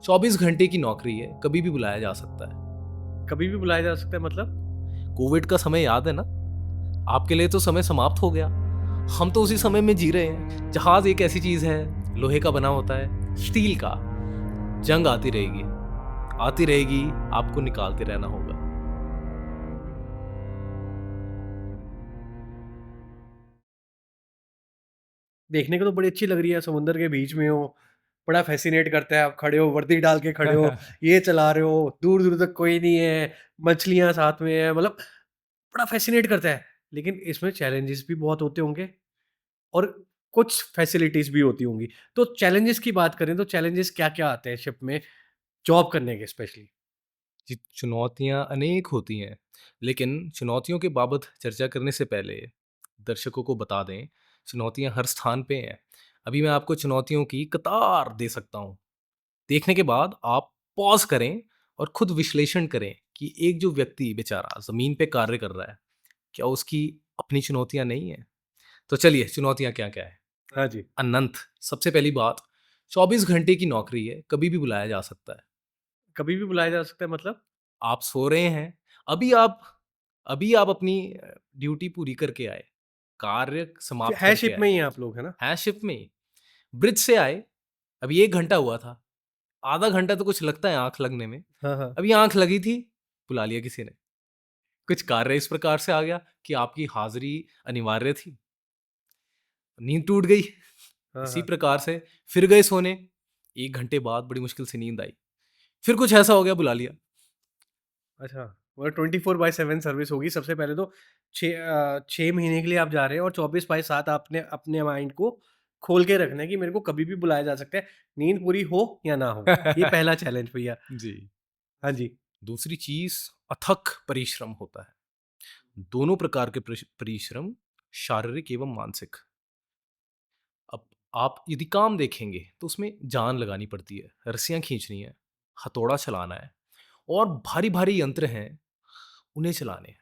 24 घंटे की नौकरी है, कभी भी बुलाया जा सकता है। कभी भी बुलाया जा सकता है मतलब? कोविड का समय याद है ना? आपके लिए तो समय समाप्त हो गया। हम तो उसी समय में जी रहे हैं। जहाज एक ऐसी चीज है, लोहे का बना होता है, स्टील का। जंग आती रहेगी, आपको निकालते रहना होगा। देखने को तो बड़ी अच्छी लग रही है, समुद्र के बीच में हो, बड़ा फ़ैसिनेट करता है, आप खड़े हो, वर्दी डाल के खड़े हो, ये चला रहे हो, दूर-दूर तक कोई नहीं है, मछलियाँ साथ में हैं, मतलब बड़ा फ़ैसिनेट करता है। लेकिन इसमें चैलेंजेस भी बहुत होते होंगे और कुछ फैसिलिटीज़ भी होती होंगी। तो चैलेंजेस की बात करें तो चैलेंजेस क्या-क्या आते हैं शिप में जॉब करने के स्पेशली? जी, चुनौतियाँ अनेक होती हैं, लेकिन चुनौतियों के बाबत चर्चा करने से पहले दर्शकों को बता दें, चुनौतियाँ हर स्थान पे हैं। अभी मैं आपको चुनौतियों की कतार दे सकता हूँ। देखने के बाद आप पॉज़ करें और खुद विश्लेषण करें कि एक जो व्यक्ति बेचारा ज़मीन पे कार्य कर रहा है, क्या उसकी अपनी चुनौतियाँ नहीं हैं? तो चलिए चुनौतियाँ क्या-क्या हैं? हाँ जी। अनंत, सबसे पहली बात, 24 घंटे की नौकरी है, कभी भी बुलाया जा सकता है। कभी भी बुलाया जा सकता है मतलब? आप सो रहे हैं, अभी आप अभी आप अपनी ड्यूटी पूरी करके आए, कार्य समाप्त है करके शिप आए, में ही हैं आप लोग, है ना? हैं शिफ्ट में ही, ब्रिज से आए, अभी 1 घंटा हुआ था, आधा घंटा तो कुछ लगता है आँख लगने में, हाँ, हाँ। अभी आँख लगी थी, बुला लिया किसी ने। कुछ कार्य इस प्रकार से आ गया कि आपकी हाज़िरी अनिवार्य थी, नींद टूट गई, हाँ, इसी हाँ। प्रकार से फिर गए सोने, 1 घंटे बाद बड़ी मुश्किल से नींद आई, फिर कुछ ऐसा हो गया बुला लिया। अच्छा, मतलब 24/7 सर्विस होगी। सबसे पहले तो 6 महीने के लिए आप जा रहे हैं और 24/7 आपने अपने माइंड को खोल के रखना है कि मेरे को कभी भी बुलाया जा सकता है, नींद पूरी हो या ना हो। ये पहला चैलेंज भैया। जी। हाँ जी। दूसरी चीज़ अथक परिश्रम होता है। दोनों प्रकार के परिश्रम, शारीरिक एवं मानसिक। अब आप यदि काम देखेंगे तो उसमें जान लगानी पड़ती है, रस्सियाँ खींचनी है, हथौड़ा चलाना है और भारी-भारी यंत्र हैं, उन्हें चलाने हैं।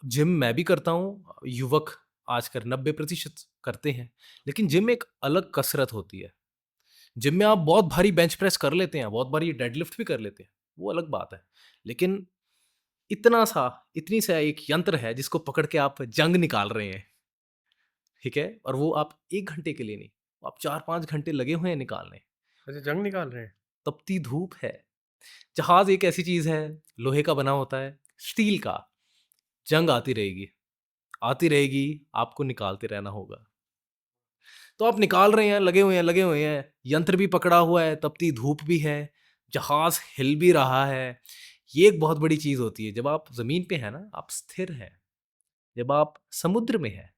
जिम मैं भी करता हूँ, युवक आजकल 90% करते हैं, लेकिन जिम एक अलग कसरत होती है। जिम में आप बहुत भारी बेंच प्रेस कर लेते हैं, बहुत भारी डेडलिफ्ट भी कर लेते हैं, वो अलग बात है। लेकिन इतनी सा एक यंत्र है जिसको पकड़ के आप जंग निकाल रहे हैं, ठीक है? और वो आप 1 घंटे के लिए नहीं, वो आप 4-5 घंटे लगे हुए हैं निकालने। अच्छा, जंग निकाल रहे हैं। तपती धूप है, जहाज एक ऐसी चीज़ है, लोहे का बना होता है, स्टील का, जंग आती रहेगी, आपको निकालते रहना होगा। तो आप निकाल रहे हैं, लगे हुए हैं, यंत्र भी पकड़ा हुआ है, तपती धूप भी है, जहाज हिल भी रहा है। ये एक बहुत बड़ी चीज़ होती है, जब आप ज़मीन पे हैं ना, आप स्थिर हैं। जब आप समुद्र में हैं,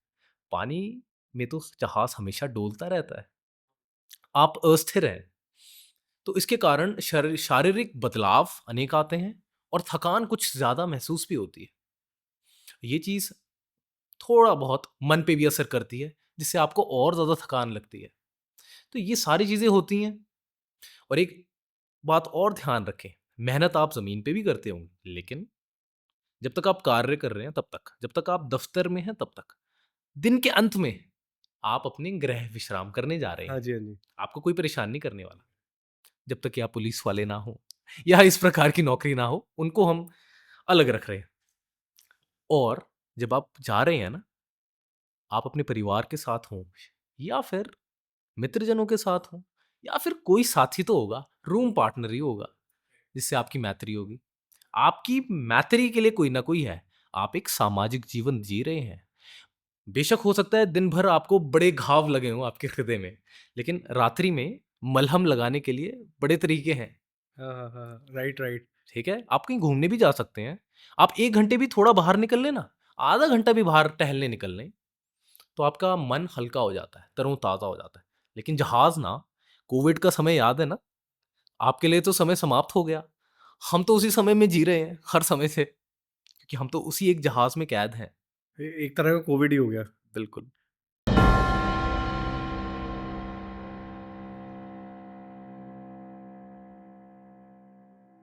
पानी में तो जहाज हमेशा डोलता रहता है, आप अस्थिर हैं। तो इसके कारण शारीरिक बदलाव अनेक आते हैं और थकान कुछ ज़्यादा महसूस भी होती है। ये चीज़ थोड़ा बहुत मन पे भी असर करती है, जिससे आपको और ज़्यादा थकान लगती है। तो ये सारी चीज़ें होती हैं और एक बात और ध्यान रखें, मेहनत आप ज़मीन पे भी करते होंगे, लेकिन जब तक आप कार्य कर रहे हैं तब तक, जब तक आप दफ़्तर में हैं तब तक। दिन के अंत में आप अपने गृह विश्राम करने जा रहे हाँ हैं। जी, हाँ जी। आपको कोई परेशान नहीं करने वाला, जब तक कि आप पुलिस वाले ना हों या इस प्रकार की नौकरी ना हो, उनको हम अलग रख रहे हैं। और जब आप जा रहे हैं ना, आप अपने परिवार के साथ हों या फिर मित्रजनों के साथ हों या फिर कोई साथी तो होगा, रूम पार्टनर ही होगा, जिससे आपकी मैत्री होगी। आपकी मैत्री के लिए कोई ना कोई है। आप एक सामाजिक जीवन जी रहे हैं। बेशक हो सकता है दिन भर आपको बड़े घाव लगे हों आपके हृदय में, लेकिन रात्रि में मलहम लगाने के लिए बड़े तरीके हैं, हाँ, हाँ, हाँ। Right, right. ठीक है? आप कहीं घूमने भी जा सकते हैं। आप 1 घंटे भी थोड़ा बाहर निकल लें ना, आधा घंटा भी बाहर टहलने निकल लें, तो आपका मन हल्का हो जाता है, तरोताज़ा हो जाता है। लेकिन जहाज़ ना, कोविड का समय याद है ना? आपके लिए तो समय समाप्त हो गया। हम तो उसी समय में जी रहे हैं, हर समय से, क्योंकि हम तो उसी एक जहाज़ में कैद हैं। एक तरह का कोविड ही हो गया। बिल्कुल।